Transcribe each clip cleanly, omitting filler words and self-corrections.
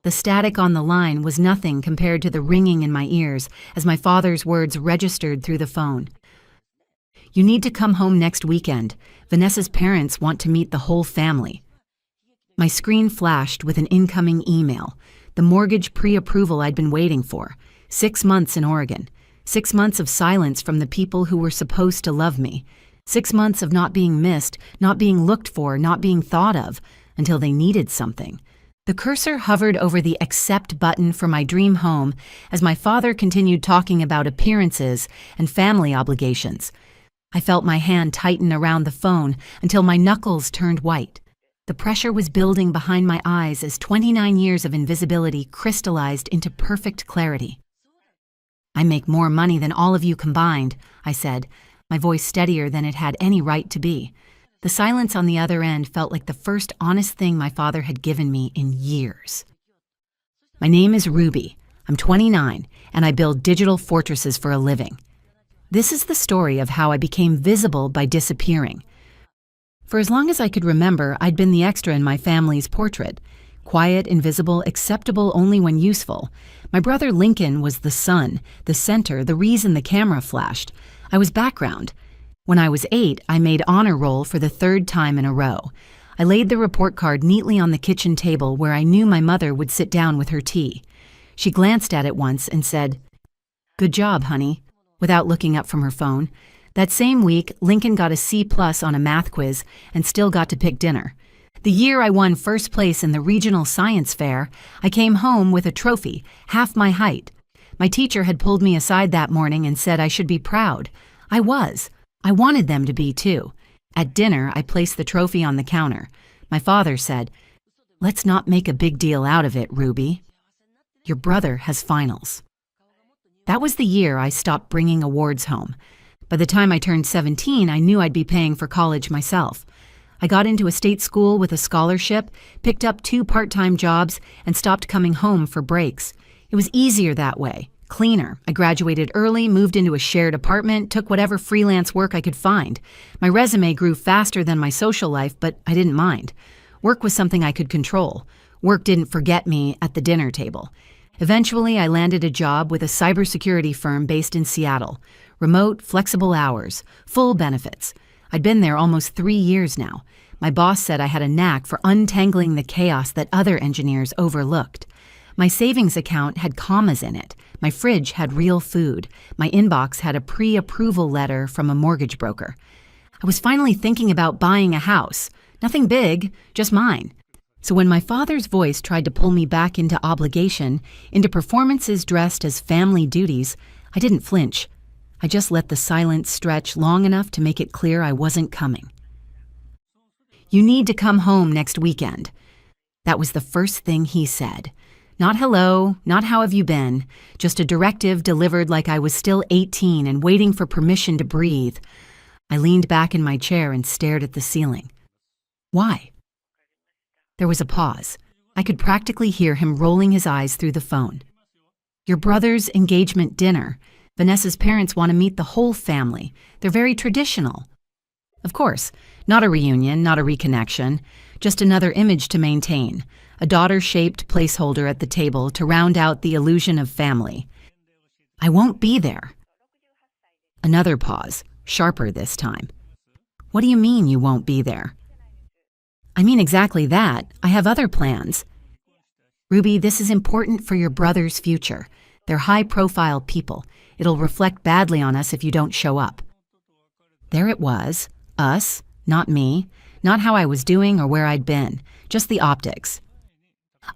The static on the line was nothing compared to the ringing in my ears as my father's words registered through the phone. "You need to come home next weekend. Vanessa's parents want to meet the whole family." My screen flashed with an incoming email, the mortgage pre-approval I'd been waiting for. 6 months in Oregon. 6 months of silence from the people who were supposed to love me. 6 months of not being missed, not being looked for, not being thought of, until they needed something. The cursor hovered over the accept button for my dream home as my father continued talking about appearances and family obligations. I felt my hand tighten around the phone until my knuckles turned white. The pressure was building behind my eyes as 29 years of invisibility crystallized into perfect clarity. "I make more money than all of you combined," I said, my voice steadier than it had any right to be. The silence on the other end felt like the first honest thing my father had given me in years. "My name is Ruby. I'm 29, and I build digital fortresses for a living. This is the story of how I became visible by disappearing. For as long as I could remember, I'd been the extra in my family's portrait. Quiet, invisible, acceptable only when useful. My brother Lincoln was the sun, the center, the reason the camera flashed. I was background. When I was 8, I made honor roll for the 3rd time in a row. I laid the report card neatly on the kitchen table where I knew my mother would sit down with her tea. She glanced at it once and said, "Good job, honey," without looking up from her phone. That same week, Lincoln got a C+ on a math quiz and still got to pick dinner. The year I won first place in the regional science fair, I came home with a trophy, half my height. My teacher had pulled me aside that morning and said I should be proud. I was. I wanted them to be too. At dinner, I placed the trophy on the counter. My father said, "Let's not make a big deal out of it, Ruby. Your brother has finals." That was the year I stopped bringing awards home. By the time I turned 17, I knew I'd be paying for college myself. I got into a state school with a scholarship, picked up 2 part-time jobs, and stopped coming home for breaks. It was easier that way, cleaner. I graduated early, moved into a shared apartment, took whatever freelance work I could find. My resume grew faster than my social life, but I didn't mind. Work was something I could control. Work didn't forget me at the dinner table. Eventually, I landed a job with a cybersecurity firm based in Seattle. Remote, flexible hours, full benefits. I'd been there almost 3 years now. My boss said I had a knack for untangling the chaos that other engineers overlooked. My savings account had commas in it. My fridge had real food. My inbox had a pre-approval letter from a mortgage broker. I was finally thinking about buying a house. Nothing big, just mine. So when my father's voice tried to pull me back into obligation, into performances dressed as family duties, I didn't flinch. I just let the silence stretch long enough to make it clear I wasn't coming. "You need to come home next weekend." That was the first thing he said. Not hello, not how have you been, just a directive delivered like I was still 18 and waiting for permission to breathe. I leaned back in my chair and stared at the ceiling. Why? There was a pause. I could practically hear him rolling his eyes through the phone. "Your brother's engagement dinner. Vanessa's parents want to meet the whole family. They're very traditional." Of course, not a reunion, not a reconnection, just another image to maintain, a daughter-shaped placeholder at the table to round out the illusion of family. "I won't be there." Another pause, sharper this time. "What do you mean you won't be there?" "I mean exactly that. I have other plans." "Ruby, this is important for your brother's future. They're high-profile people. It'll reflect badly on us if you don't show up." There it was, us, not me, not how I was doing or where I'd been, just the optics.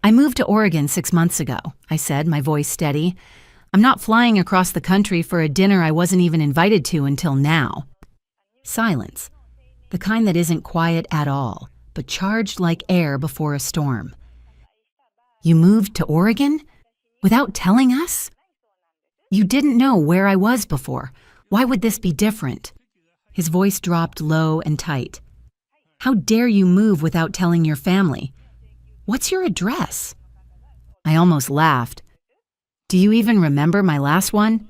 "I moved to Oregon 6 months ago," I said, my voice steady. "I'm not flying across the country for a dinner I wasn't even invited to until now." Silence, the kind that isn't quiet at all, but charged like air before a storm. "You moved to Oregon? Without telling us?" "You didn't know where I was before. Why would this be different?" His voice dropped low and tight. "How dare you move without telling your family? What's your address?" I almost laughed. "Do you even remember my last one?"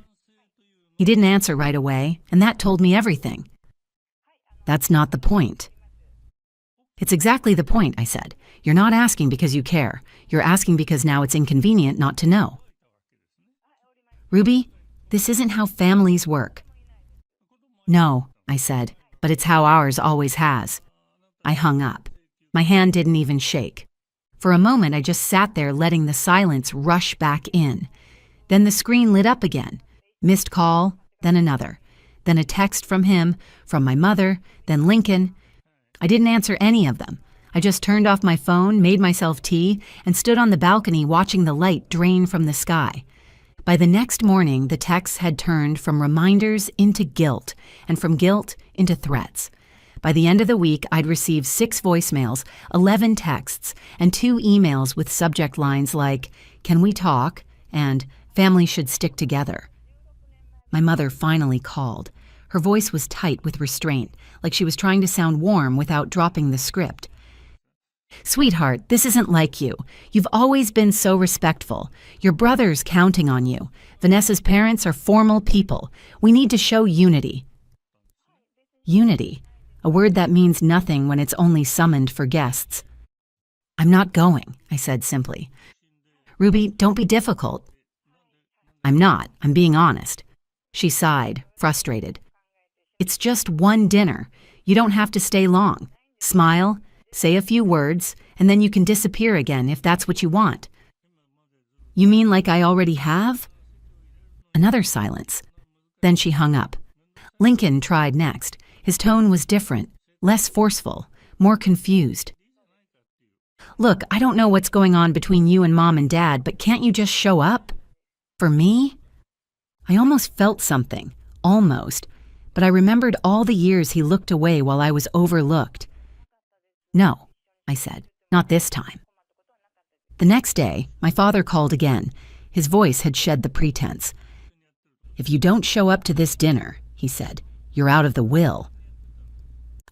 He didn't answer right away, and that told me everything. "That's not the point." It's exactly the point, I said. You're not asking because you care. You're asking because now it's inconvenient not to know. Ruby, this isn't how families work. No, I said, but it's how ours always has. I hung up. My hand didn't even shake. For a moment, I just sat there letting the silence rush back in. Then the screen lit up again. Missed call, then another. Then a text from him, from my mother, then Lincoln. I didn't answer any of them. I just turned off my phone, made myself tea, and stood on the balcony watching the light drain from the sky. By the next morning, the texts had turned from reminders into guilt, and from guilt into threats. By the end of the week, I'd received 6 voicemails, 11 texts, and 2 emails with subject lines like, "Can we talk?" and "Family should stick together." My mother finally called. Her voice was tight with restraint, like she was trying to sound warm without dropping the script. "Sweetheart, this isn't like you. You've always been so respectful. Your brother's counting on you. Vanessa's parents are formal people. We need to show unity." Unity, a word that means nothing when it's only summoned for guests. "I'm not going," I said simply. "Ruby, don't be difficult." "I'm not. I'm being honest." She sighed, frustrated. "It's just one dinner. You don't have to stay long. Smile, say a few words, and then you can disappear again if that's what you want." "You mean like I already have?" Another silence. Then she hung up. Lincoln tried next. His tone was different, less forceful, more confused. "Look, I don't know what's going on between you and Mom and Dad, but can't you just show up? For me?" I almost felt something, almost, but I remembered all the years he looked away while I was overlooked. "No," I said, "not this time." The next day, my father called again. His voice had shed the pretense. "If you don't show up to this dinner," he said, "you're out of the will."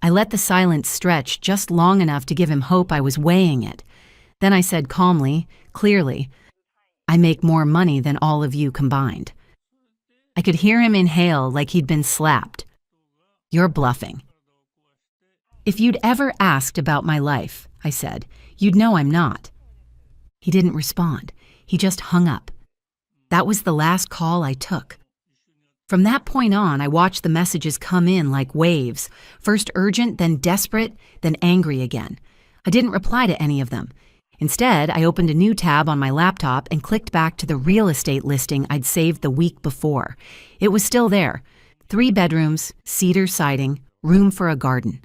I let the silence stretch just long enough to give him hope I was weighing it. Then I said calmly, clearly, "I make more money than all of you combined." I could hear him inhale like he'd been slapped. "You're bluffing." "If you'd ever asked about my life," I said, "you'd know I'm not." He didn't respond. He just hung up. That was the last call I took. From that point on, I watched the messages come in like waves, first urgent, then desperate, then angry again. I didn't reply to any of them. Instead, I opened a new tab on my laptop and clicked back to the real estate listing I'd saved the week before. It was still there. 3 bedrooms, cedar siding, room for a garden.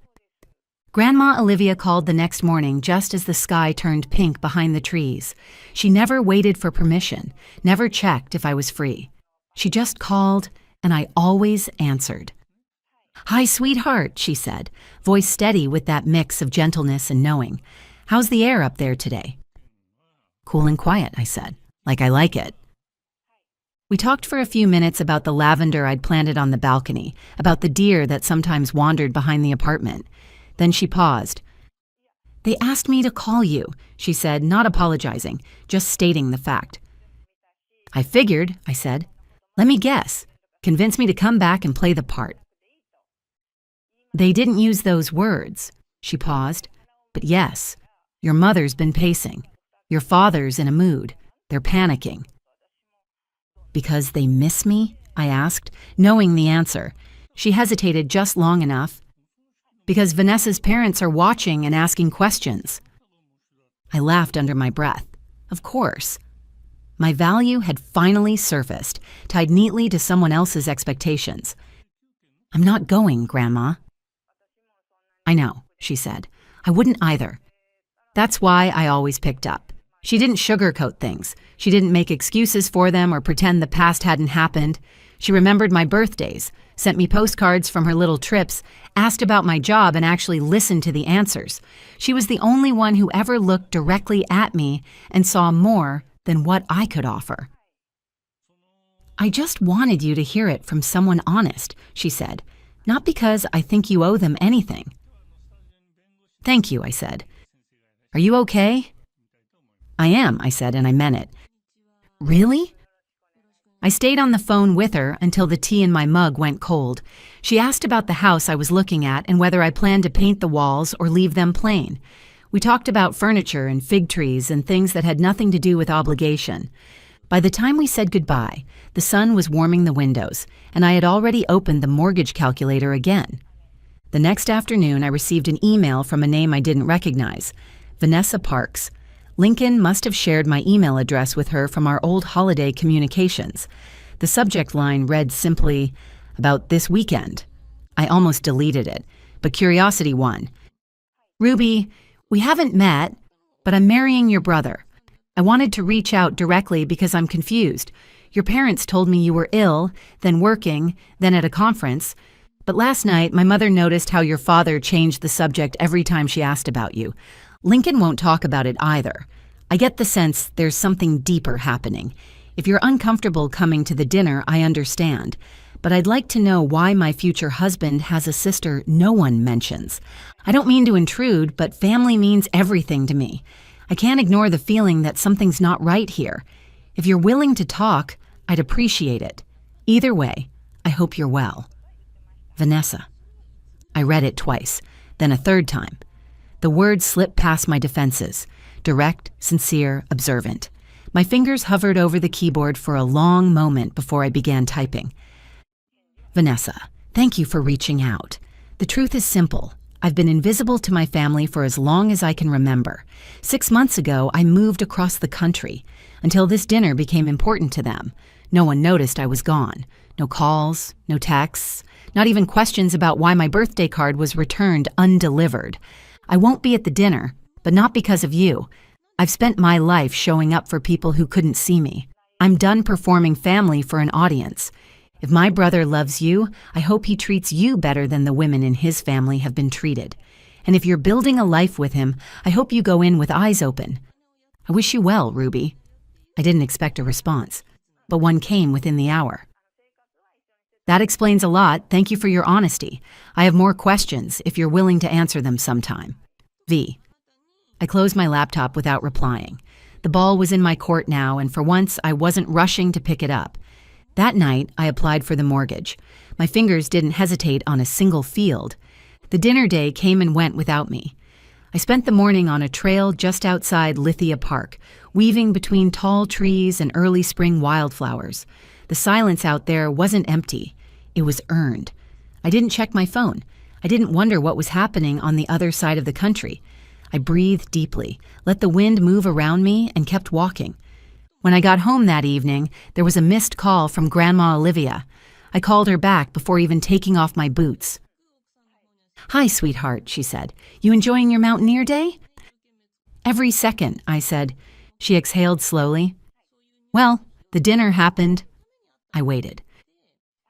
Grandma Olivia called the next morning just as the sky turned pink behind the trees. She never waited for permission, never checked if I was free. She just called, and I always answered. "Hi, sweetheart," she said, voice steady with that mix of gentleness and knowing. "How's the air up there today?" "Cool and quiet," I said, "like I like it." We talked for a few minutes about the lavender I'd planted on the balcony, about the deer that sometimes wandered behind the apartment. Then she paused. "They asked me to call you," she said, not apologizing, just stating the fact. "I figured," I said. "Let me guess. Convince me to come back and play the part." "They didn't use those words." She paused. "But yes. Your mother's been pacing. Your father's in a mood. They're panicking." "Because they miss me?" I asked, knowing the answer. She hesitated just long enough. "Because Vanessa's parents are watching and asking questions." I laughed under my breath. Of course. My value had finally surfaced, tied neatly to someone else's expectations. "I'm not going, Grandma." "I know," she said. "I wouldn't either." That's why I always picked up. She didn't sugarcoat things. She didn't make excuses for them or pretend the past hadn't happened. She remembered my birthdays, sent me postcards from her little trips, asked about my job, and actually listened to the answers. She was the only one who ever looked directly at me and saw more than what I could offer. "I just wanted you to hear it from someone honest," she said, "not because I think you owe them anything." "Thank you," I said. "Are you okay?" "I am," I said, and I meant it. "Really?" I stayed on the phone with her until the tea in my mug went cold. She asked about the house I was looking at and whether I planned to paint the walls or leave them plain. We talked about furniture and fig trees and things that had nothing to do with obligation. By the time we said goodbye, the sun was warming the windows, and I had already opened the mortgage calculator again. The next afternoon, I received an email from a name I didn't recognize, Vanessa Parks. Lincoln must have shared my email address with her from our old holiday communications. The subject line read simply, "About this weekend." I almost deleted it, but curiosity won. "Ruby, we haven't met, but I'm marrying your brother. I wanted to reach out directly because I'm confused. Your parents told me you were ill, then working, then at a conference. But last night, my mother noticed how your father changed the subject every time she asked about you. Lincoln won't talk about it either. I get the sense there's something deeper happening. If you're uncomfortable coming to the dinner, I understand. But I'd like to know why my future husband has a sister no one mentions. I don't mean to intrude, but family means everything to me. I can't ignore the feeling that something's not right here. If you're willing to talk, I'd appreciate it. Either way, I hope you're well. Vanessa." I read it twice, then a third time. The words slipped past my defenses. Direct, sincere, observant. My fingers hovered over the keyboard for a long moment before I began typing. "Vanessa, thank you for reaching out. The truth is simple. I've been invisible to my family for as long as I can remember. 6 months ago, I moved across the country. Until this dinner became important to them. No one noticed I was gone. No calls, no texts, not even questions about why my birthday card was returned undelivered. I won't be at the dinner, but not because of you. I've spent my life showing up for people who couldn't see me. I'm done performing family for an audience. If my brother loves you, I hope he treats you better than the women in his family have been treated. And if you're building a life with him, I hope you go in with eyes open. I wish you well, Ruby." I didn't expect a response, but one came within the hour. "That explains a lot. Thank you for your honesty. I have more questions if you're willing to answer them sometime. V." I closed my laptop without replying. The ball was in my court now, and for once I wasn't rushing to pick it up. That night, I applied for the mortgage. My fingers didn't hesitate on a single field. The dinner day came and went without me. I spent the morning on a trail just outside Lithia Park, weaving between tall trees and early spring wildflowers. The silence out there wasn't empty. It was earned. I didn't check my phone. I didn't wonder what was happening on the other side of the country. I breathed deeply, let the wind move around me, and kept walking. When I got home that evening, there was a missed call from Grandma Olivia. I called her back before even taking off my boots. "Hi, sweetheart," she said. "You enjoying your mountaineer day?" "Every second," I said. She exhaled slowly. "Well, the dinner happened." I waited.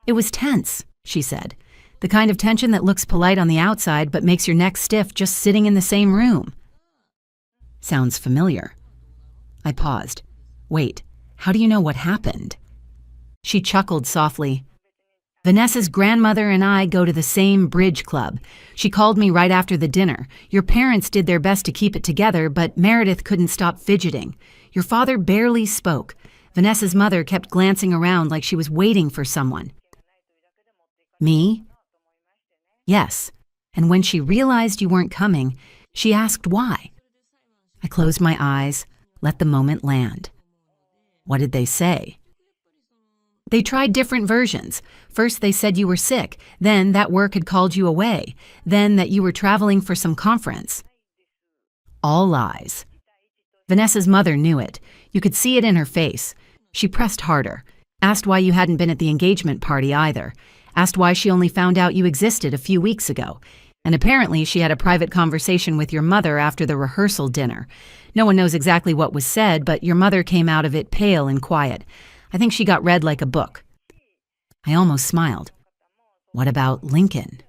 "It was tense," she said. "The kind of tension that looks polite on the outside but makes your neck stiff just sitting in the same room." Sounds familiar. I paused. "Wait, how do you know what happened?" She chuckled softly. "Vanessa's grandmother and I go to the same bridge club. She called me right after the dinner. Your parents did their best to keep it together, but Meredith couldn't stop fidgeting. Your father barely spoke. Vanessa's mother kept glancing around like she was waiting for someone." "Me?" "Yes. And when she realized you weren't coming, she asked why." I closed my eyes, let the moment land. "What did they say?" "They tried different versions. First they said you were sick, then that work had called you away, then that you were traveling for some conference." All lies. Vanessa's mother knew it. You could see it in her face. She pressed harder, asked why you hadn't been at the engagement party either, asked why she only found out you existed a few weeks ago, and apparently she had a private conversation with your mother after the rehearsal dinner. No one knows exactly what was said, but your mother came out of it pale and quiet. I think she got read like a book. I almost smiled. "What about Lincoln?"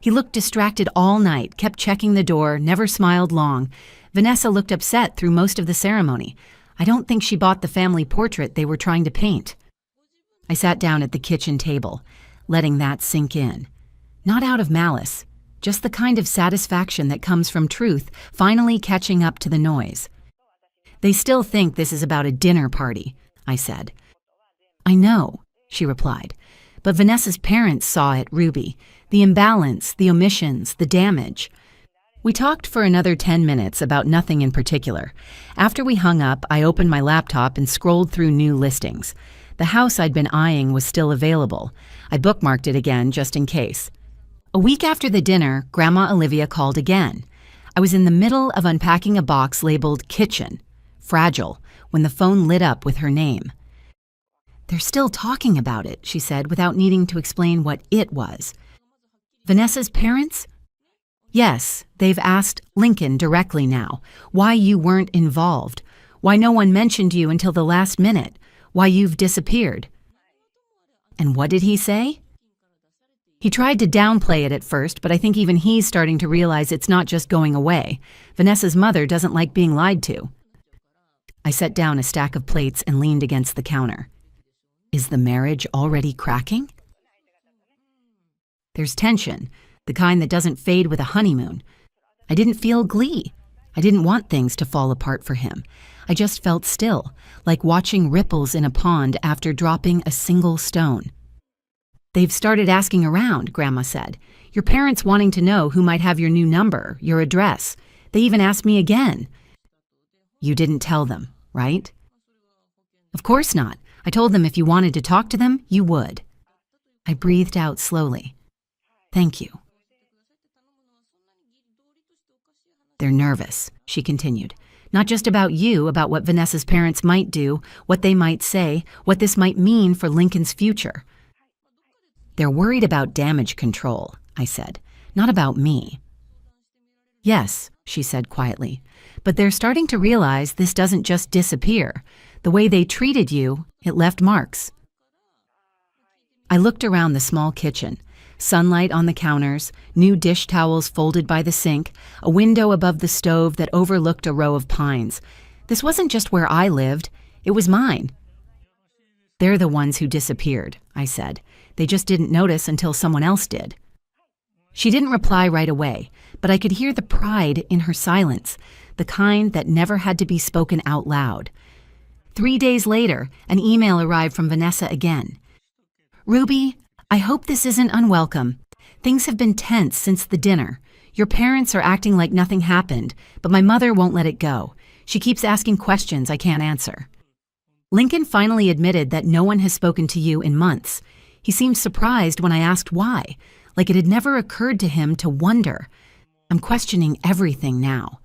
"He looked distracted all night, kept checking the door, never smiled long. Vanessa looked upset through most of the ceremony. I don't think she bought the family portrait they were trying to paint." I sat down at the kitchen table, letting that sink in. Not out of malice, just the kind of satisfaction that comes from truth finally catching up to the noise. "They still think this is about a dinner party," I said. I know, she replied. But Vanessa's parents saw it, Ruby. The imbalance, the omissions, the damage. We talked for another 10 minutes about nothing in particular. After we hung up, I opened my laptop and scrolled through new listings. The house I'd been eyeing was still available. I bookmarked it again just in case. A week after the dinner, Grandma Olivia called again. I was in the middle of unpacking a box labeled Kitchen, Fragile, when the phone lit up with her name. They're still talking about it, she said, without needing to explain what it was. Vanessa's parents? Yes, they've asked Lincoln directly now why you weren't involved, why no one mentioned you until the last minute, why you've disappeared. And what did he say? He tried to downplay it at first, but I think even he's starting to realize it's not just going away. Vanessa's mother doesn't like being lied to. I set down a stack of plates and leaned against the counter. Is the marriage already cracking? There's tension, the kind that doesn't fade with a honeymoon. I didn't feel glee. I didn't want things to fall apart for him. I just felt still, like watching ripples in a pond after dropping a single stone. They've started asking around, Grandma said. Your parents wanting to know who might have your new number, your address. They even asked me again. You didn't tell them, right? Of course not. I told them if you wanted to talk to them, you would. I breathed out slowly. Thank you. They're nervous, she continued. Not just about you, about what Vanessa's parents might do, what they might say, what this might mean for Lincoln's future. They're worried about damage control, I said, not about me. Yes, she said quietly, but they're starting to realize this doesn't just disappear. The way they treated you, it left marks. I looked around the small kitchen. Sunlight on the counters, new dish towels folded by the sink, a window above the stove that overlooked a row of pines. This wasn't just where I lived, it was mine. They're the ones who disappeared, I said. They just didn't notice until someone else did. She didn't reply right away, but I could hear the pride in her silence, the kind that never had to be spoken out loud. 3 days later, an email arrived from Vanessa again. Ruby, I hope this isn't unwelcome. Things have been tense since the dinner. Your parents are acting like nothing happened, but my mother won't let it go. She keeps asking questions I can't answer. Lincoln finally admitted that no one has spoken to you in months. He seemed surprised when I asked why, like it had never occurred to him to wonder. I'm questioning everything now.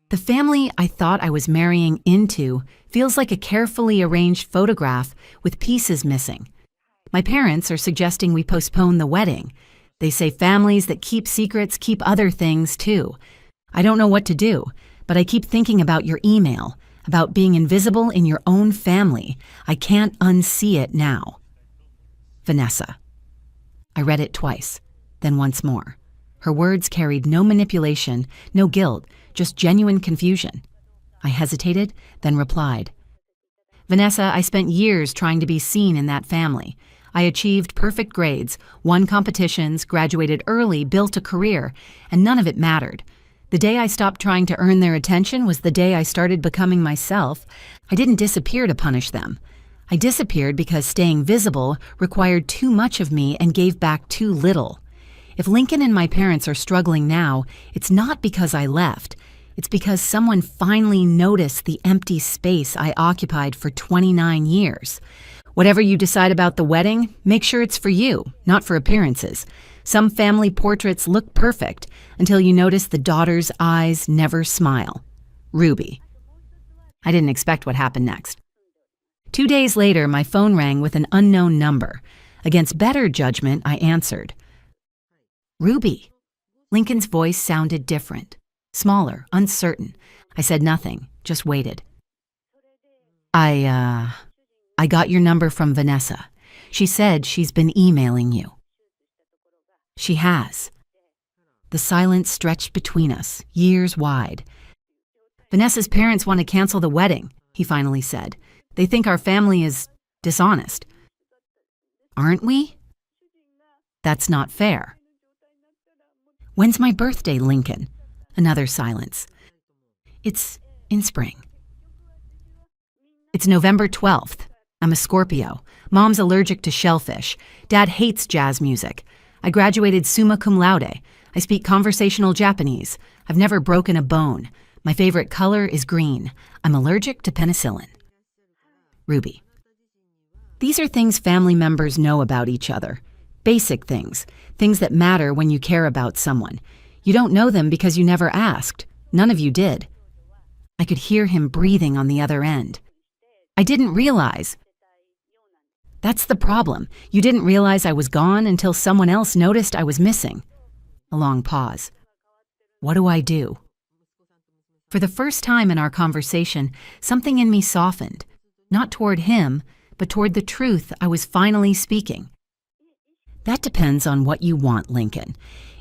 The family I thought I was marrying into feels like a carefully arranged photograph with pieces missing. My parents are suggesting we postpone the wedding. They say families that keep secrets keep other things too. I don't know what to do, but I keep thinking about your email, about being invisible in your own family. I can't unsee it now. Vanessa. I read it twice, then once more. Her words carried no manipulation, no guilt, just genuine confusion. I hesitated, then replied. Vanessa, I spent years trying to be seen in that family. I achieved perfect grades, won competitions, graduated early, built a career, and none of it mattered. The day I stopped trying to earn their attention was the day I started becoming myself. I didn't disappear to punish them. I disappeared because staying visible required too much of me and gave back too little. If Lincoln and my parents are struggling now, it's not because I left. It's because someone finally noticed the empty space I occupied for 29 years. Whatever you decide about the wedding, make sure it's for you, not for appearances. Some family portraits look perfect until you notice the daughter's eyes never smile. Ruby. I didn't expect what happened next. 2 days later, my phone rang with an unknown number. Against better judgment, I answered. Ruby. Lincoln's voice sounded different, smaller, uncertain. I said nothing, just waited. I got your number from Vanessa. She said she's been emailing you. She has. The silence stretched between us, years wide. Vanessa's parents want to cancel the wedding, he finally said. They think our family is dishonest. Aren't we? That's not fair. When's my birthday, Lincoln? Another silence. It's in spring. It's November 12th. I'm a Scorpio. Mom's allergic to shellfish. Dad hates jazz music. I graduated summa cum laude. I speak conversational Japanese. I've never broken a bone. My favorite color is green. I'm allergic to penicillin. Ruby. These are things family members know about each other. Basic things. Things that matter when you care about someone. You don't know them because you never asked. None of you did. I could hear him breathing on the other end. I didn't realize. That's the problem. You didn't realize I was gone until someone else noticed I was missing. A long pause. What do I do? For the first time in our conversation, something in me softened. Not toward him, but toward the truth I was finally speaking. That depends on what you want, Lincoln.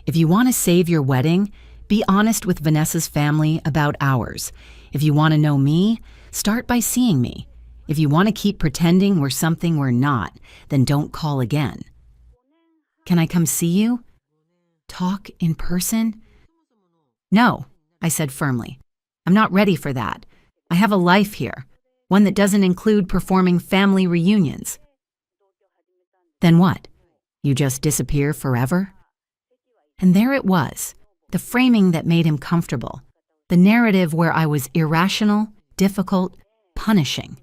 If you want to save your wedding, be honest with Vanessa's family about ours. If you want to know me, start by seeing me. If you want to keep pretending we're something we're not, then don't call again. Can I come see you? Talk in person? No, I said firmly. I'm not ready for that. I have a life here, one that doesn't include performing family reunions. Then what? You just disappear forever? And there it was, the framing that made him comfortable, the narrative where I was irrational, difficult, punishing.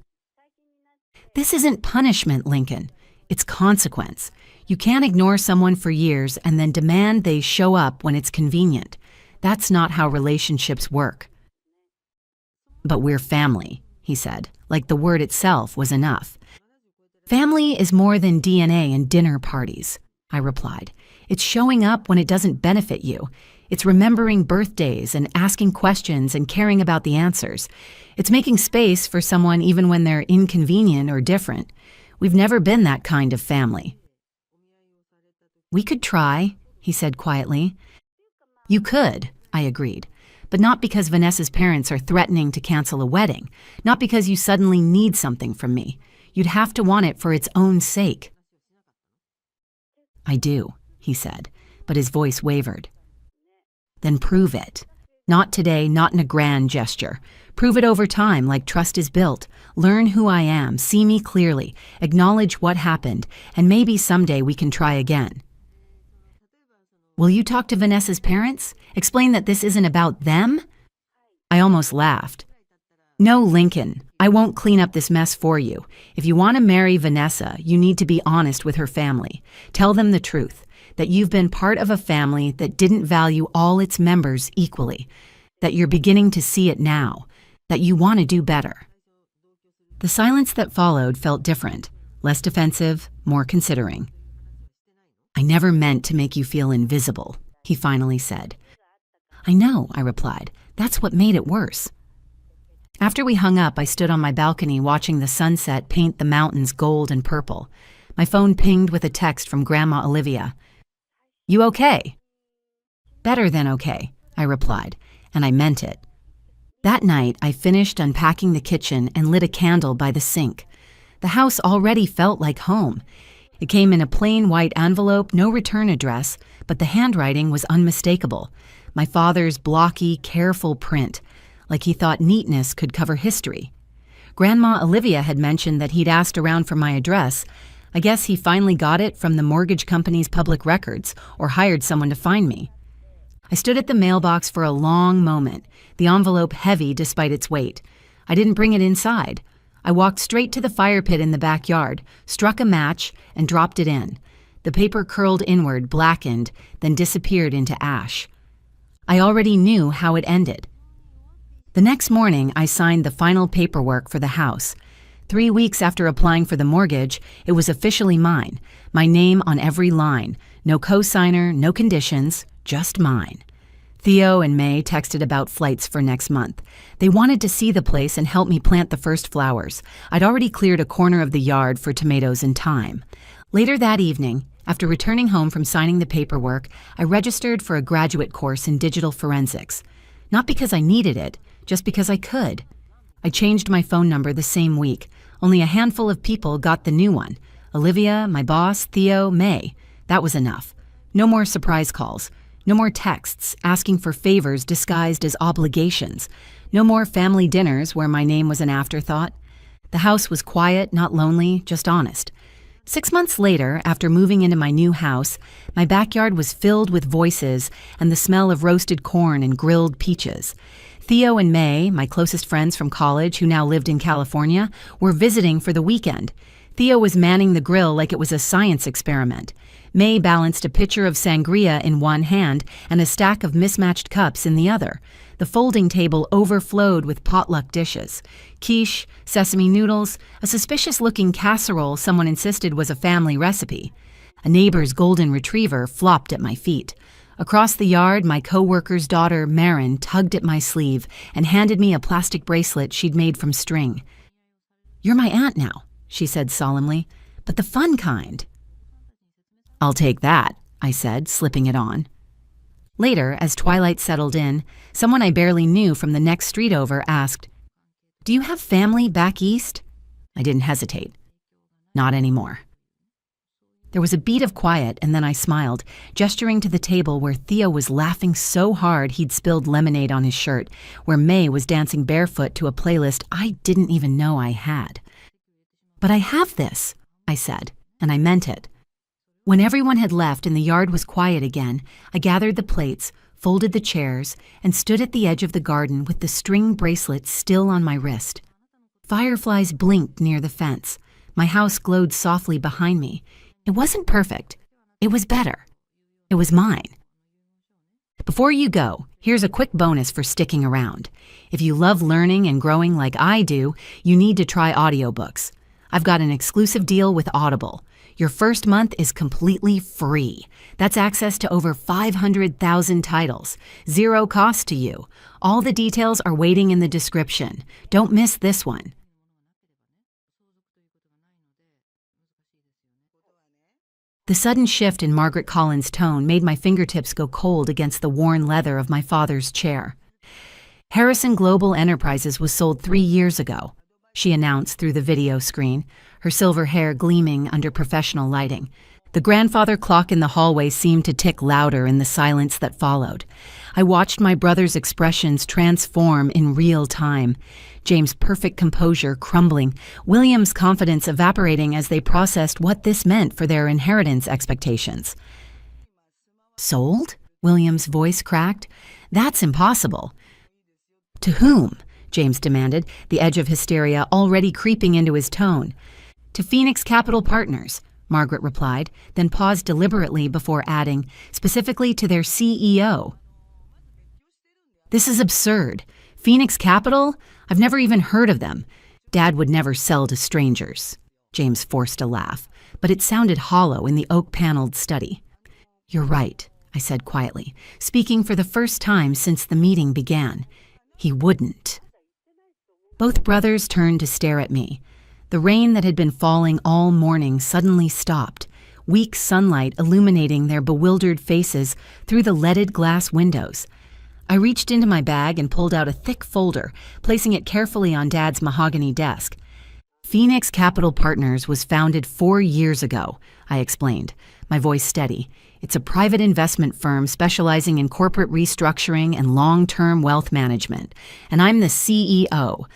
This isn't punishment, Lincoln. It's consequence. You can't ignore someone for years and then demand they show up when it's convenient. That's not how relationships work. But we're family, he said, like the word itself was enough. Family is more than DNA and dinner parties, I replied. It's showing up when it doesn't benefit you. It's remembering birthdays and asking questions and caring about the answers. It's making space for someone even when they're inconvenient or different. We've never been that kind of family. We could try, he said quietly. You could, I agreed, but not because Vanessa's parents are threatening to cancel a wedding, not because you suddenly need something from me. You'd have to want it for its own sake. I do, he said, but his voice wavered. Then prove it. Not today, not in a grand gesture. Prove it over time, like trust is built. Learn who I am, see me clearly, acknowledge what happened, and maybe someday we can try again. Will you talk to Vanessa's parents? Explain that this isn't about them? I almost laughed. No, Lincoln, I won't clean up this mess for you. If you want to marry Vanessa, you need to be honest with her family. Tell them the truth, that you've been part of a family that didn't value all its members equally, that you're beginning to see it now, that you want to do better. The silence that followed felt different, less defensive, more considering. I never meant to make you feel invisible, he finally said. I know, I replied. That's what made it worse. After we hung up, I stood on my balcony watching the sunset paint the mountains gold and purple. My phone pinged with a text from Grandma Olivia. You okay? Better than okay, I replied, and I meant it. That night, I finished unpacking the kitchen and lit a candle by the sink. The house already felt like home. It came in a plain white envelope, no return address, but the handwriting was unmistakable. My father's blocky, careful print, like he thought neatness could cover history. Grandma Olivia had mentioned that he'd asked around for my address. I guess he finally got it from the mortgage company's public records or hired someone to find me. I stood at the mailbox for a long moment, the envelope heavy despite its weight. I didn't bring it inside. I walked straight to the fire pit in the backyard, struck a match, and dropped it in. The paper curled inward, blackened, then disappeared into ash. I already knew how it ended. The next morning, I signed the final paperwork for the house. 3 weeks after applying for the mortgage, it was officially mine. My name on every line. No cosigner, no conditions, just mine. Theo and May texted about flights for next month. They wanted to see the place and help me plant the first flowers. I'd already cleared a corner of the yard for tomatoes in time. Later that evening, after returning home from signing the paperwork, I registered for a graduate course in digital forensics. Not because I needed it, just because I could. I changed my phone number the same week. Only a handful of people got the new one. Olivia, my boss, Theo, May. That was enough. No more surprise calls. No more texts asking for favors disguised as obligations. No more family dinners where my name was an afterthought. The house was quiet, not lonely, just honest. 6 months later, after moving into my new house, my backyard was filled with voices and the smell of roasted corn and grilled peaches. Theo and May, my closest friends from college who now lived in California, were visiting for the weekend. Theo was manning the grill like it was a science experiment. May balanced a pitcher of sangria in one hand and a stack of mismatched cups in the other. The folding table overflowed with potluck dishes. Quiche, sesame noodles, a suspicious-looking casserole someone insisted was a family recipe. A neighbor's golden retriever flopped at my feet. Across the yard, my co-worker's daughter, Marin, tugged at my sleeve and handed me a plastic bracelet she'd made from string. "You're my aunt now," she said solemnly, "but the fun kind." "I'll take that," I said, slipping it on. Later, as twilight settled in, someone I barely knew from the next street over asked, "Do you have family back east?" I didn't hesitate. "Not anymore." There was a beat of quiet, and then I smiled, gesturing to the table where Theo was laughing so hard he'd spilled lemonade on his shirt, where May was dancing barefoot to a playlist I didn't even know I had. "But I have this," I said, and I meant it. When everyone had left and the yard was quiet again, I gathered the plates, folded the chairs, and stood at the edge of the garden with the string bracelet still on my wrist. Fireflies blinked near the fence. My house glowed softly behind me. It wasn't perfect. It was better. It was mine. Before you go, here's a quick bonus for sticking around. If you love learning and growing like I do, you need to try audiobooks. I've got an exclusive deal with Audible. Your first month is completely free. That's access to over 500,000 titles. Zero cost to you. All the details are waiting in the description. Don't miss this one. The sudden shift in Margaret Collins' tone made my fingertips go cold against the worn leather of my father's chair. Harrison Global Enterprises was sold 3 years ago, she announced through the video screen, her silver hair gleaming under professional lighting. The grandfather clock in the hallway seemed to tick louder in the silence that followed. I watched my brother's expressions transform in real time. James' perfect composure crumbling, William's confidence evaporating as they processed what this meant for their inheritance expectations. "Sold?" William's voice cracked. "That's impossible." "To whom?" James demanded, the edge of hysteria already creeping into his tone. "To Phoenix Capital Partners," Margaret replied, then paused deliberately before adding, "specifically to their CEO." "This is absurd. Phoenix Capital? I've never even heard of them. Dad would never sell to strangers." James forced a laugh, but it sounded hollow in the oak-paneled study. "You're right," I said quietly, speaking for the first time since the meeting began. "He wouldn't." Both brothers turned to stare at me. The rain that had been falling all morning suddenly stopped, weak sunlight illuminating their bewildered faces through the leaded glass windows. I reached into my bag and pulled out a thick folder, placing it carefully on Dad's mahogany desk. "Phoenix Capital Partners was founded 4 years ago," I explained, my voice steady. "It's a private investment firm specializing in corporate restructuring and long-term wealth management, and I'm the CEO.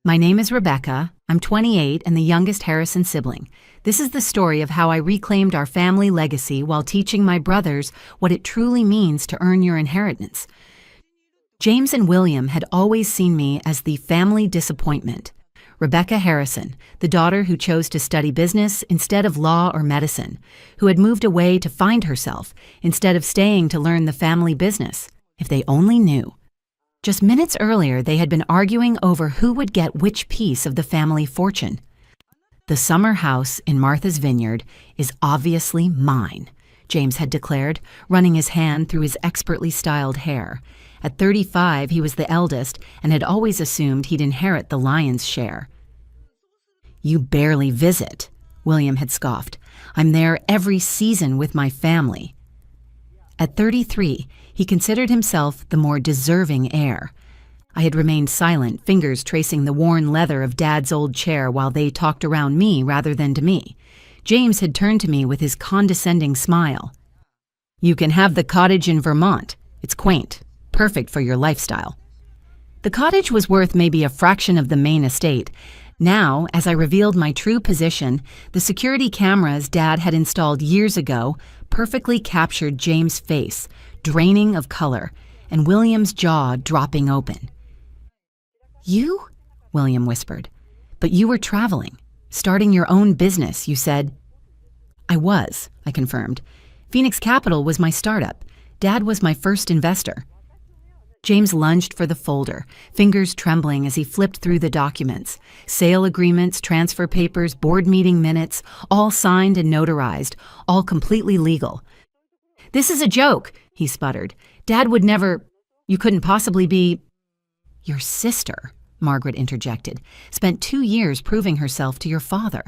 My name is Rebecca. I'm 28 and the youngest Harrison sibling. This is the story of how I reclaimed our family legacy while teaching my brothers what it truly means to earn your inheritance." James and William had always seen me as the family disappointment. Rebecca Harrison, the daughter who chose to study business instead of law or medicine, who had moved away to find herself instead of staying to learn the family business. If they only knew. Just minutes earlier, they had been arguing over who would get which piece of the family fortune. "The summer house in Martha's Vineyard is obviously mine," James had declared, running his hand through his expertly styled hair. At 35, he was the eldest and had always assumed he'd inherit the lion's share. "You barely visit," William had scoffed. "I'm there every season with my family." At 33, he considered himself the more deserving heir. I had remained silent, fingers tracing the worn leather of Dad's old chair while they talked around me rather than to me. James had turned to me with his condescending smile. "You can have the cottage in Vermont. It's quaint, perfect for your lifestyle." The cottage was worth maybe a fraction of the main estate. Now, as I revealed my true position, the security cameras Dad had installed years ago perfectly captured James' face, draining of color, and William's jaw dropping open. "You?" William whispered. "But you were traveling, starting your own business, you said." "I was," I confirmed. "Phoenix Capital was my startup. Dad was my first investor." James lunged for the folder, fingers trembling as he flipped through the documents. Sale agreements, transfer papers, board meeting minutes, all signed and notarized, all completely legal. "This is a joke," he sputtered. "Dad would never... You couldn't possibly be..." "Your sister," Margaret interjected, "spent 2 years proving herself to your father."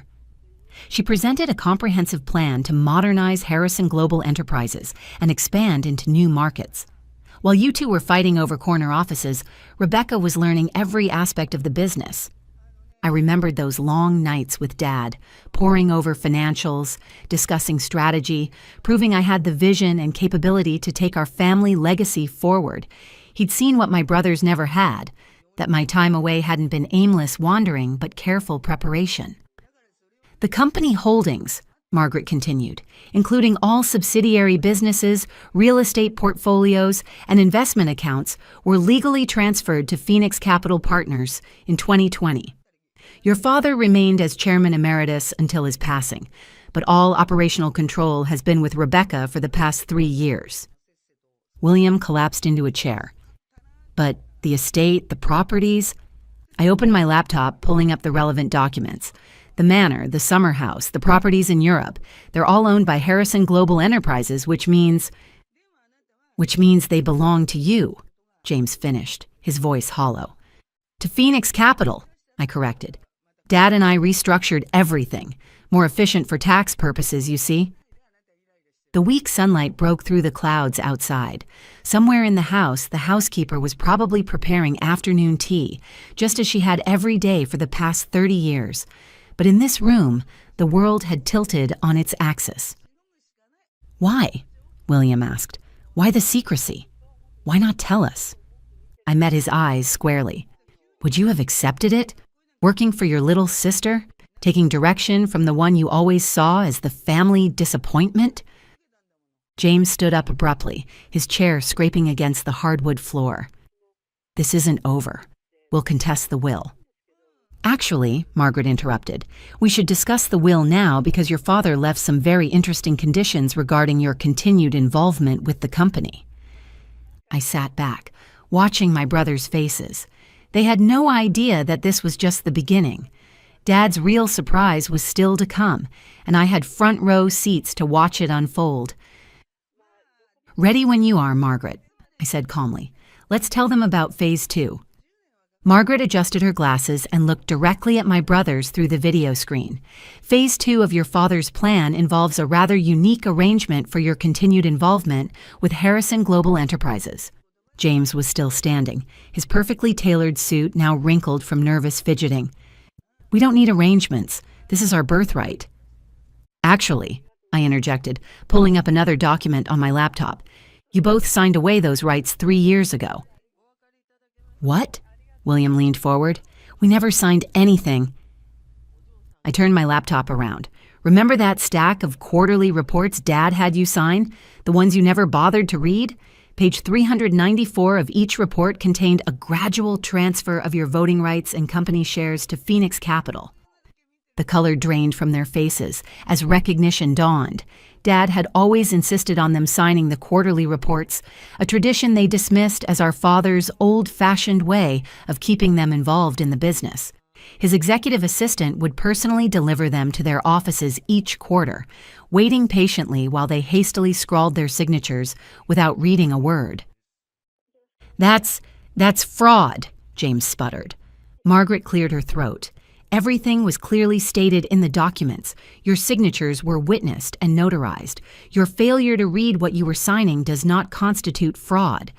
She presented a comprehensive plan to modernize Harrison Global Enterprises and expand into new markets. While you two were fighting over corner offices, Rebecca was learning every aspect of the business. I remembered those long nights with Dad, poring over financials, discussing strategy, proving I had the vision and capability to take our family legacy forward. He'd seen what my brothers never had, that my time away hadn't been aimless wandering but careful preparation. "The company holdings," Margaret continued, "including all subsidiary businesses, real estate portfolios, and investment accounts, were legally transferred to Phoenix Capital Partners in 2020. Your father remained as chairman emeritus until his passing, but all operational control has been with Rebecca for the past 3 years." William collapsed into a chair. "But the estate, the properties..." I opened my laptop, pulling up the relevant documents. "The manor, the summer house, the properties in Europe, they're all owned by Harrison Global Enterprises, which means they belong to you," James finished, his voice hollow. "To Phoenix Capital," I corrected. "Dad and I restructured everything. More efficient for tax purposes, you see." The weak sunlight broke through the clouds outside. Somewhere in the house, the housekeeper was probably preparing afternoon tea, just as she had every day for the past 30 years. But in this room, the world had tilted on its axis. "Why?" William asked. "Why the secrecy? Why not tell us?" I met his eyes squarely. "Would you have accepted it? Working for your little sister? Taking direction from the one you always saw as the family disappointment?" James stood up abruptly, his chair scraping against the hardwood floor. "This isn't over. We'll contest the will." "Actually," Margaret interrupted, "we should discuss the will now because your father left some very interesting conditions regarding your continued involvement with the company." I sat back, watching my brothers' faces. They had no idea that this was just the beginning. Dad's real surprise was still to come, and I had front row seats to watch it unfold. "Ready when you are, Margaret," I said calmly. "Let's tell them about Phase 2. Margaret adjusted her glasses and looked directly at my brothers through the video screen. "Phase 2 of your father's plan involves a rather unique arrangement for your continued involvement with Harrison Global Enterprises." James was still standing, his perfectly tailored suit now wrinkled from nervous fidgeting. "We don't need arrangements. This is our birthright." "Actually," I interjected, pulling up another document on my laptop, "you both signed away those rights 3 years ago." "What?" William leaned forward. "We never signed anything." I turned my laptop around. "Remember that stack of quarterly reports Dad had you sign? The ones you never bothered to read? Page 394 of each report contained a gradual transfer of your voting rights and company shares to Phoenix Capital." The color drained from their faces as recognition dawned. Dad had always insisted on them signing the quarterly reports, a tradition they dismissed as our father's old-fashioned way of keeping them involved in the business. His executive assistant would personally deliver them to their offices each quarter, waiting patiently while they hastily scrawled their signatures without reading a word. That's fraud," James sputtered. Margaret cleared her throat. "Everything was clearly stated in the documents. Your signatures were witnessed and notarized. Your failure to read what you were signing does not constitute fraud."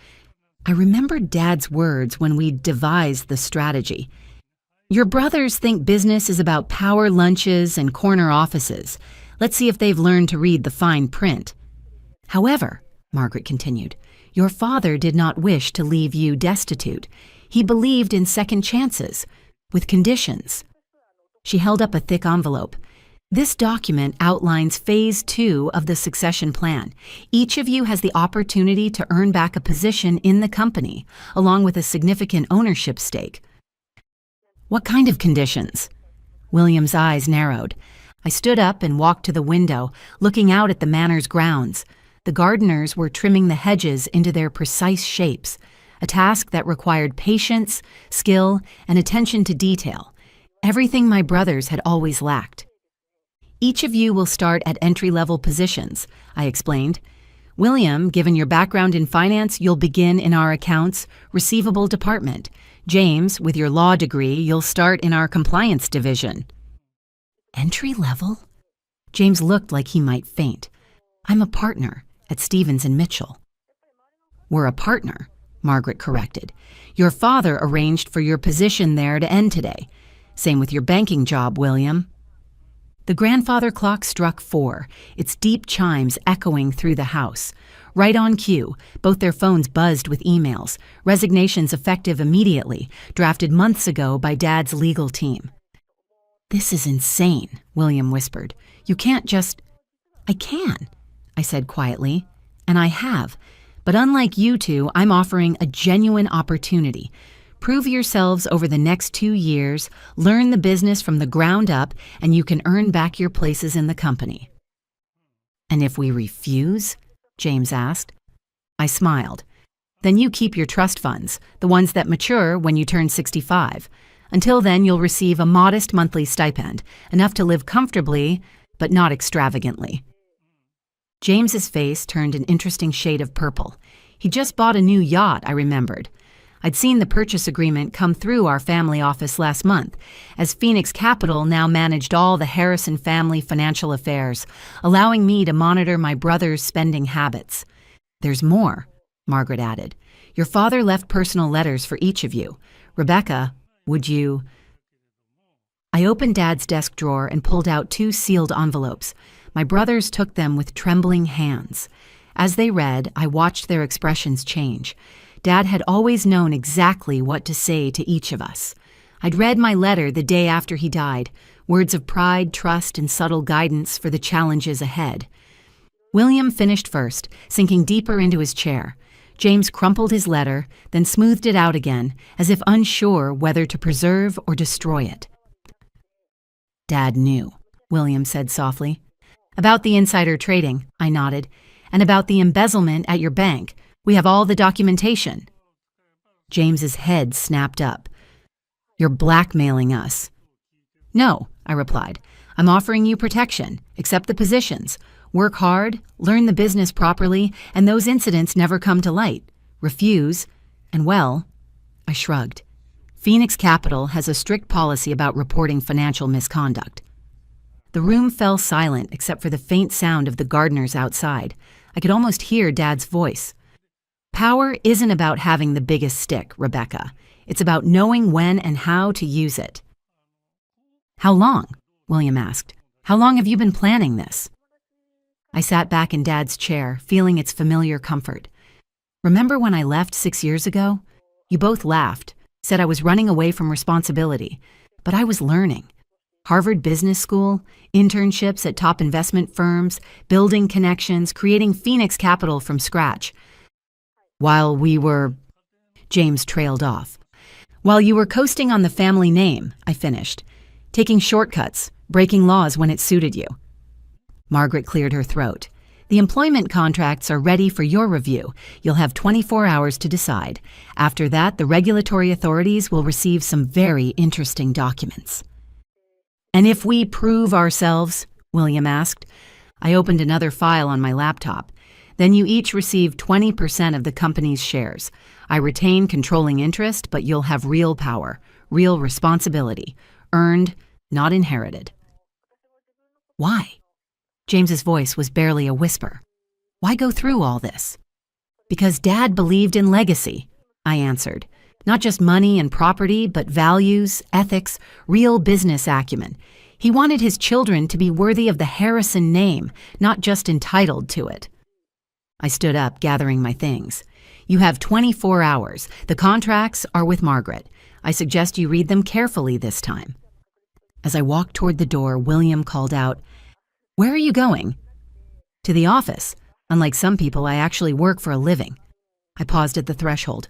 I remembered Dad's words when we devised the strategy. "Your brothers think business is about power lunches and corner offices. Let's see if they've learned to read the fine print." "However," Margaret continued, "your father did not wish to leave you destitute. He believed in second chances, with conditions." She held up a thick envelope. This document outlines Phase 2 of the succession plan. Each of you has the opportunity to earn back a position in the company, along with a significant ownership stake. What kind of conditions? William's eyes narrowed. I stood up and walked to the window, looking out at the manor's grounds. The gardeners were trimming the hedges into their precise shapes, a task that required patience, skill, and attention to detail, everything my brothers had always lacked. Each of you will start at entry-level positions, I explained. William, given your background in finance, you'll begin in our accounts receivable department. James, with your law degree, you'll start in our compliance division. Entry level? James looked like he might faint. I'm a partner at Stevens & Mitchell. We're a partner, Margaret corrected. Your father arranged for your position there to end today. Same with your banking job, William. The grandfather clock struck 4, its deep chimes echoing through the house. Right on cue, both their phones buzzed with emails, resignations effective immediately, drafted months ago by Dad's legal team. This is insane, William whispered. You can't just... I can, I said quietly, and I have. But unlike you two, I'm offering a genuine opportunity. Prove yourselves over the next 2 years, learn the business from the ground up, and you can earn back your places in the company. And if we refuse? James asked. I smiled. Then you keep your trust funds, the ones that mature when you turn 65. Until then, you'll receive a modest monthly stipend, enough to live comfortably, but not extravagantly. James's face turned an interesting shade of purple. He just bought a new yacht, I remembered. I'd seen the purchase agreement come through our family office last month, as Phoenix Capital now managed all the Harrison family financial affairs, allowing me to monitor my brother's spending habits. There's more, Margaret added. Your father left personal letters for each of you. Rebecca, would you... I opened Dad's desk drawer and pulled out 2 sealed envelopes. My brothers took them with trembling hands. As they read, I watched their expressions change. Dad had always known exactly what to say to each of us. I'd read my letter the day after he died, words of pride, trust, and subtle guidance for the challenges ahead. William finished first, sinking deeper into his chair. James crumpled his letter, then smoothed it out again, as if unsure whether to preserve or destroy it. Dad knew, William said softly. About the insider trading, I nodded, and about the embezzlement at your bank. We have all the documentation. James's head snapped up. You're blackmailing us. No, I replied. I'm offering you protection. Accept the positions. Work hard, learn the business properly, and those incidents never come to light. Refuse, and well, I shrugged. Phoenix Capital has a strict policy about reporting financial misconduct. The room fell silent except for the faint sound of the gardeners outside. I could almost hear Dad's voice. Power isn't about having the biggest stick, Rebecca. It's about knowing when and how to use it. How long? William asked. How long have you been planning this? I sat back in Dad's chair, feeling its familiar comfort. Remember when I left 6 years ago? You both laughed, said I was running away from responsibility. But I was learning. Harvard Business School, internships at top investment firms, building connections, creating Phoenix Capital from scratch. While we were... James trailed off. While you were coasting on the family name, I finished. Taking shortcuts, breaking laws when it suited you. Margaret cleared her throat. The employment contracts are ready for your review. You'll have 24 hours to decide. After that, the regulatory authorities will receive some very interesting documents. And if we prove ourselves, William asked. I opened another file on my laptop. Then you each receive 20% of the company's shares. I retain controlling interest, but you'll have real power, real responsibility, earned, not inherited. Why? James's voice was barely a whisper. Why go through all this? Because Dad believed in legacy, I answered. Not just money and property, but values, ethics, real business acumen. He wanted his children to be worthy of the Harrison name, not just entitled to it. I stood up, gathering my things. You have 24 hours. The contracts are with Margaret. I suggest you read them carefully this time. As I walked toward the door, William called out, "Where are you going?" "To the office. Unlike some people, I actually work for a living." I paused at the threshold.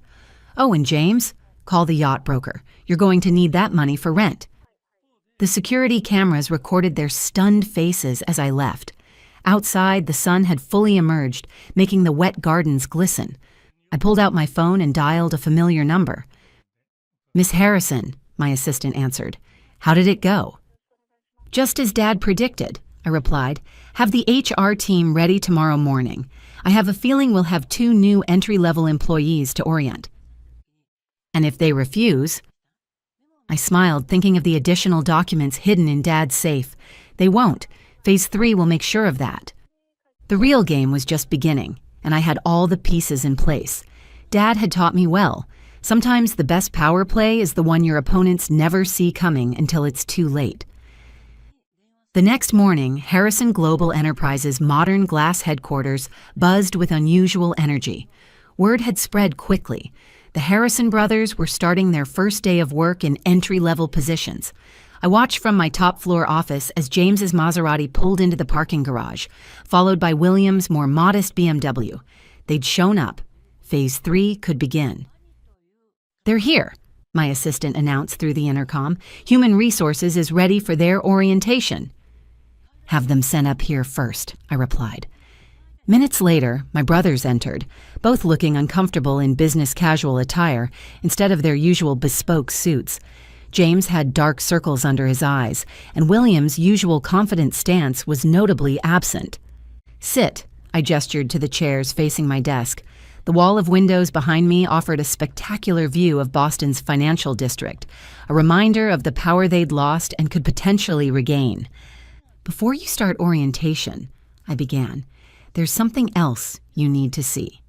"Oh, and James? Call the yacht broker. You're going to need that money for rent." The security cameras recorded their stunned faces as I left. Outside, the sun had fully emerged, making the wet gardens glisten. I pulled out my phone and dialed a familiar number. "Miss Harrison," my assistant answered. "How did it go?" "Just as Dad predicted," I replied. "Have the HR team ready tomorrow morning. I have a feeling we'll have 2 new entry-level employees to orient." "And if they refuse?" I smiled, thinking of the additional documents hidden in Dad's safe. "They won't. Phase 3 will make sure of that." The real game was just beginning, and I had all the pieces in place. Dad had taught me well. Sometimes the best power play is the one your opponents never see coming until it's too late. The next morning, Harrison Global Enterprises' modern glass headquarters buzzed with unusual energy. Word had spread quickly. The Harrison brothers were starting their first day of work in entry-level positions. I watched from my top-floor office as James's Maserati pulled into the parking garage, followed by William's more modest BMW. They'd shown up. Phase 3 could begin. "They're here," my assistant announced through the intercom. "Human Resources is ready for their orientation." "Have them sent up here first," I replied. Minutes later, my brothers entered, both looking uncomfortable in business-casual attire instead of their usual bespoke suits. James had dark circles under his eyes, and William's usual confident stance was notably absent. "Sit," I gestured to the chairs facing my desk. The wall of windows behind me offered a spectacular view of Boston's financial district, a reminder of the power they'd lost and could potentially regain. "Before you start orientation," I began, "there's something else you need to see."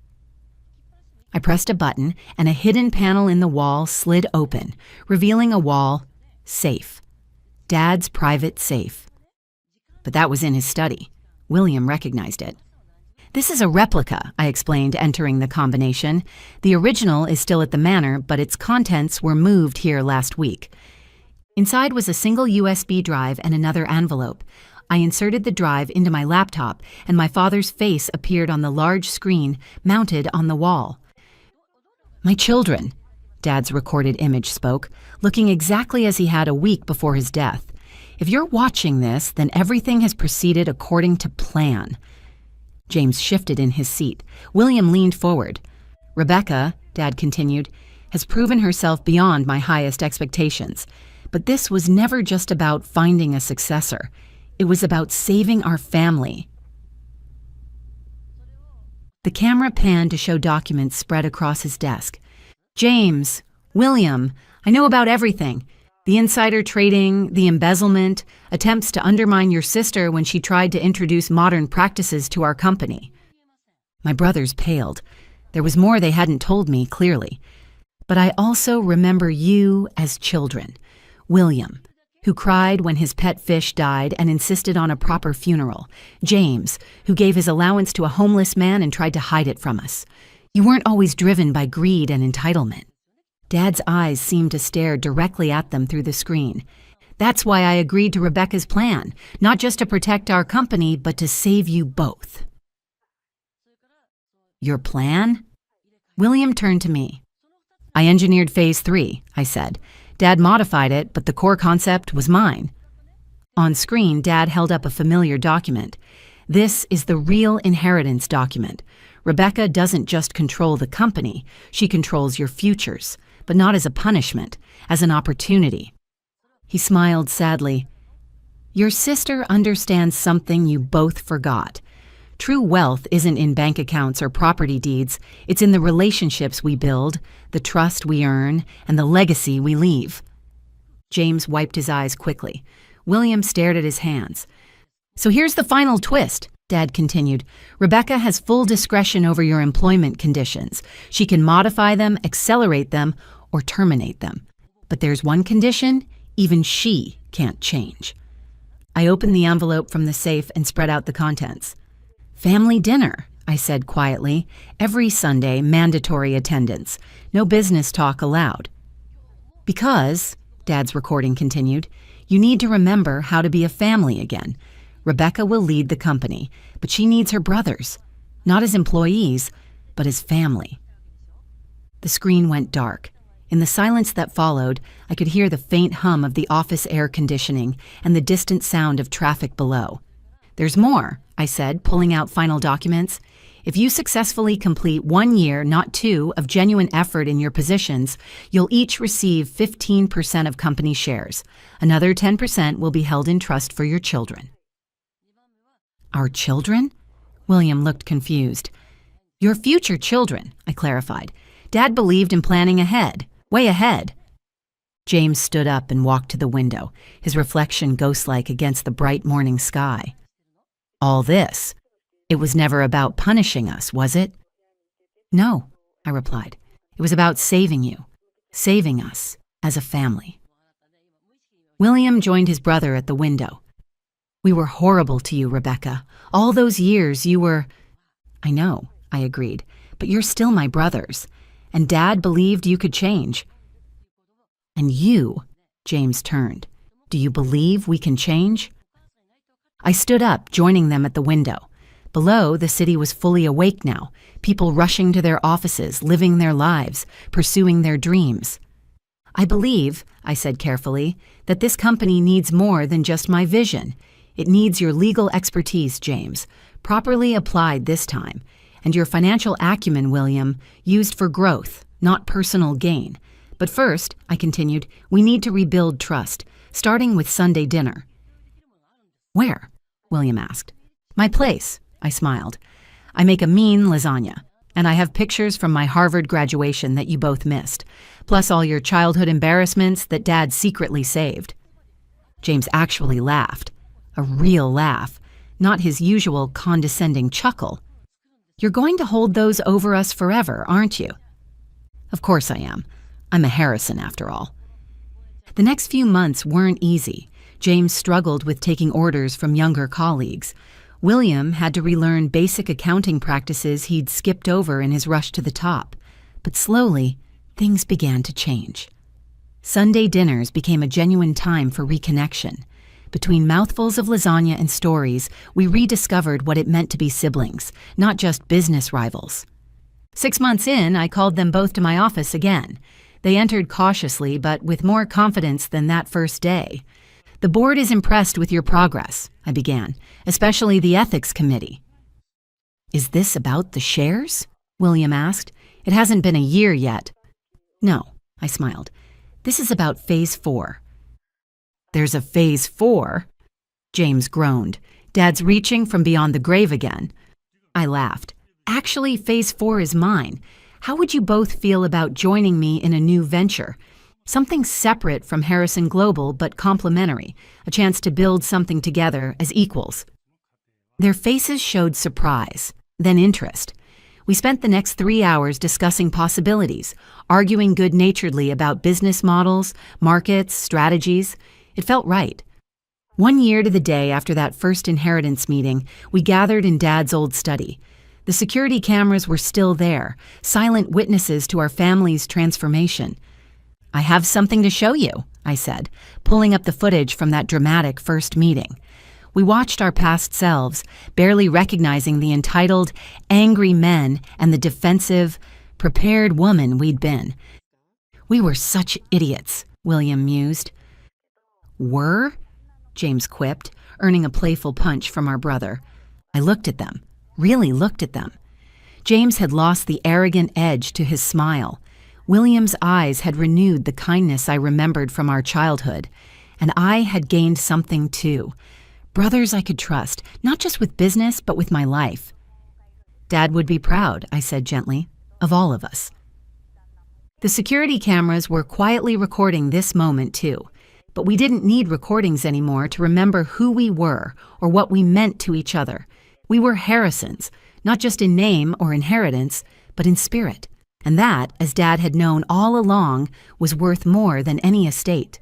I pressed a button, and a hidden panel in the wall slid open, revealing a wall safe. Dad's private safe. But that was in his study. William recognized it. "This is a replica," I explained, entering the combination. "The original is still at the manor, but its contents were moved here last week." Inside was a single USB drive and another envelope. I inserted the drive into my laptop, and my father's face appeared on the large screen mounted on the wall. "My children," Dad's recorded image spoke, looking exactly as he had a week before his death. "If you're watching this, then everything has proceeded according to plan." James shifted in his seat. William leaned forward. "Rebecca," Dad continued, "has proven herself beyond my highest expectations. But this was never just about finding a successor. It was about saving our family." The camera panned to show documents spread across his desk. "James, William, I know about everything. The insider trading, the embezzlement, attempts to undermine your sister when she tried to introduce modern practices to our company." My brothers paled. There was more they hadn't told me, clearly. "But I also remember you as children. William, who cried when his pet fish died and insisted on a proper funeral. James, who gave his allowance to a homeless man and tried to hide it from us. You weren't always driven by greed and entitlement." Dad's eyes seemed to stare directly at them through the screen. "That's why I agreed to Rebecca's plan, not just to protect our company, but to save you both." "Your plan?" William turned to me. "I engineered Phase 3, I said. Dad modified it, but the core concept was mine." On screen, Dad held up a familiar document. "This is the real inheritance document. Rebecca doesn't just control the company, she controls your futures, but not as a punishment, as an opportunity." He smiled sadly. "Your sister understands something you both forgot. True wealth isn't in bank accounts or property deeds, it's in the relationships we build, the trust we earn, and the legacy we leave." James wiped his eyes quickly. William stared at his hands. "So here's the final twist," Dad continued. "Rebecca has full discretion over your employment conditions. She can modify them, accelerate them, or terminate them. But there's one condition even she can't change." I opened the envelope from the safe and spread out the contents. "Family dinner," I said quietly. "Every Sunday, mandatory attendance. No business talk allowed." "Because," Dad's recording continued, You need to remember how to be a family again. Rebecca will lead the company, but she needs her brothers, not as employees, but as family." The screen went dark. In the silence that followed, I could hear the faint hum of the office air conditioning and the distant sound of traffic below. "There's more," I said, pulling out final documents. "If you successfully complete 1 year, not 2, of genuine effort in your positions, you'll each receive 15% of company shares. Another 10% will be held in trust for your children." "Our children?" William looked confused. "Your future children," I clarified. "Dad believed in planning ahead, way ahead." James stood up and walked to the window, his reflection ghost-like against the bright morning sky. "All this, it was never about punishing us, was it?" "No," I replied. "It was about saving you, saving us as a family." William joined his brother at the window. "We were horrible to you, Rebecca. All those years you were—" "I know," I agreed, "but you're still my brothers. And Dad believed you could change." "And you," James turned, "do you believe we can change?" I stood up, joining them at the window. Below, the city was fully awake now, people rushing to their offices, living their lives, pursuing their dreams. "I believe," I said carefully, "that this company needs more than just my vision. It needs your legal expertise, James, properly applied this time, and your financial acumen, William, used for growth, not personal gain. But first," I continued, "we need to rebuild trust, starting with Sunday dinner." "Where?" William asked. "My place," I smiled. "I make a mean lasagna, and I have pictures from my Harvard graduation that you both missed, plus all your childhood embarrassments that Dad secretly saved." James actually laughed, a real laugh, not his usual condescending chuckle. "You're going to hold those over us forever, aren't you?" "Of course I am. I'm a Harrison, after all." The next few months weren't easy. James struggled with taking orders from younger colleagues. William had to relearn basic accounting practices he'd skipped over in his rush to the top. But slowly, things began to change. Sunday dinners became a genuine time for reconnection. Between mouthfuls of lasagna and stories, we rediscovered what it meant to be siblings, not just business rivals. 6 months in, I called them both to my office again. They entered cautiously, but with more confidence than that first day. "The board is impressed with your progress," I began, "especially the ethics committee." "Is this about the shares?" William asked. "It hasn't been a year yet." "No," I smiled. "This is about Phase 4. "There's a Phase 4? James groaned. "Dad's reaching from beyond the grave again." I laughed. "Actually, Phase 4 is mine. How would you both feel about joining me in a new venture? Something separate from Harrison Global, but complementary, a chance to build something together as equals." Their faces showed surprise, then interest. We spent the next 3 hours discussing possibilities, arguing good-naturedly about business models, markets, strategies. It felt right. 1 year to the day after that first inheritance meeting, we gathered in Dad's old study. The security cameras were still there, silent witnesses to our family's transformation. "I have something to show you," I said, pulling up the footage from that dramatic first meeting. We watched our past selves, barely recognizing the entitled, angry men and the defensive, prepared woman we'd been. "We were such idiots," William mused. "Were?" James quipped, earning a playful punch from our brother. I looked at them, really looked at them. James had lost the arrogant edge to his smile. William's eyes had renewed the kindness I remembered from our childhood, and I had gained something too. Brothers I could trust, not just with business, but with my life. "Dad would be proud," I said gently, "of all of us." The security cameras were quietly recording this moment too, but we didn't need recordings anymore to remember who we were or what we meant to each other. We were Harrisons, not just in name or inheritance, but in spirit. And that, as Dad had known all along, was worth more than any estate.